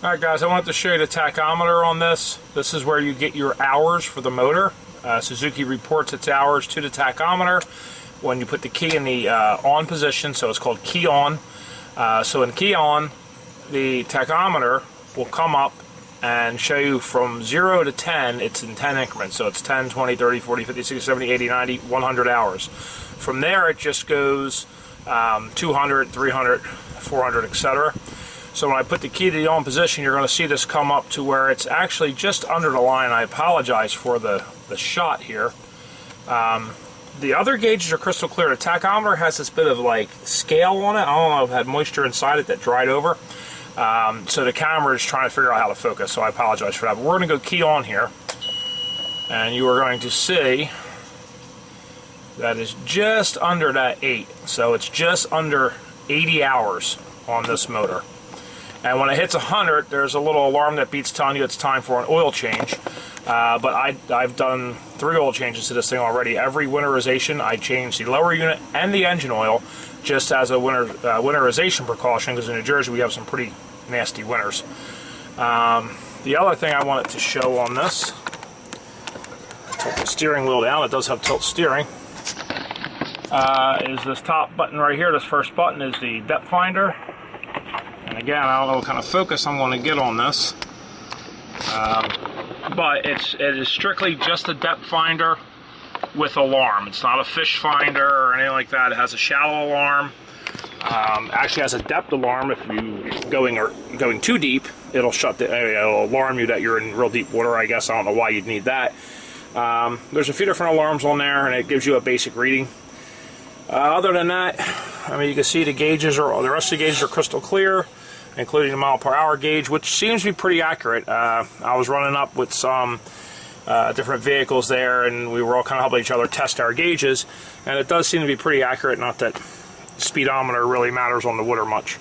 Alright guys, I wanted to show you the tachometer on this. This is where you get your hours for the motor. Suzuki reports its hours to the tachometer when you put the key in the on position, so it's called key on. So in key on, the tachometer will come up and show you from 0 to 10, it's in 10 increments. So it's 10, 20, 30, 40, 50, 60, 70, 80, 90, 100 hours. From there it just goes 200, 300, 400, etc. So when I put the key to the on position, you're going to see this come up to where it's actually just under the line. I apologize for the shot here. The other gauges are crystal clear. The tachometer has this bit of like scale on it. I don't know if it had moisture inside it that dried over. So the camera is trying to figure out how to focus, so I apologize for that. But we're going to go key on here, and you are going to see that is just under that 8. So it's just under 80 hours on this motor. And when it hits 100, there's a little alarm that beeps telling you it's time for an oil change. But I've done 3 oil changes to this thing already. Every winterization, I change the lower unit and the engine oil just as a winterization precaution, because in New Jersey we have some pretty nasty winters. The other thing I wanted to show on this, tilt the steering wheel down, it does have tilt steering, is this top button right here. This first button is the depth finder. And again, I don't know what kind of focus I'm going to get on this, but it is strictly just a depth finder with alarm. It's not a fish finder or anything like that. It has a shallow alarm. Actually has a depth alarm. If you going too deep, it'll it'll alarm you that you're in real deep water. I guess I don't know why you'd need that. There's a few different alarms on there, and it gives you a basic reading. Other than that, I mean, you can see the gauges are, the rest of the gauges are crystal clear, including the mile per hour gauge, which seems to be pretty accurate. I was running up with some different vehicles there, and we were all kind of helping each other test our gauges, and it does seem to be pretty accurate. Not that speedometer really matters on the water much.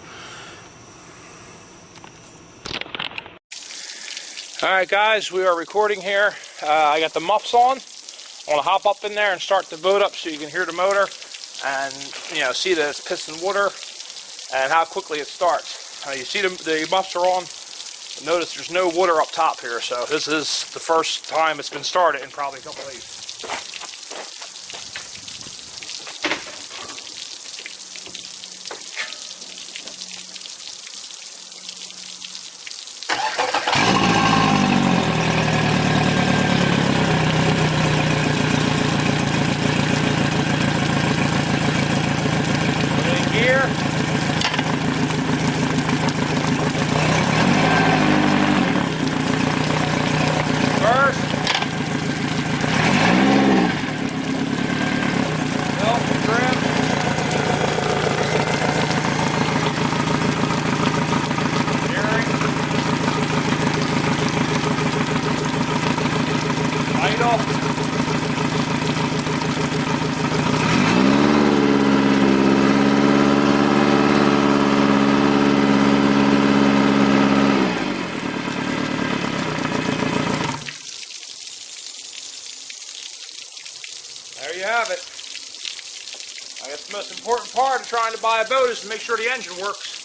Alright guys, we are recording here. I got the muffs on. I want to hop up in there and start the boat up so you can hear the motor and, you know, see that it's pissing water and how quickly it starts. You see the muffs are on. Notice there's no water up top here, so this is the first time it's been started in probably a couple of days. There you have it. I guess the most important part of trying to buy a boat is to make sure the engine works.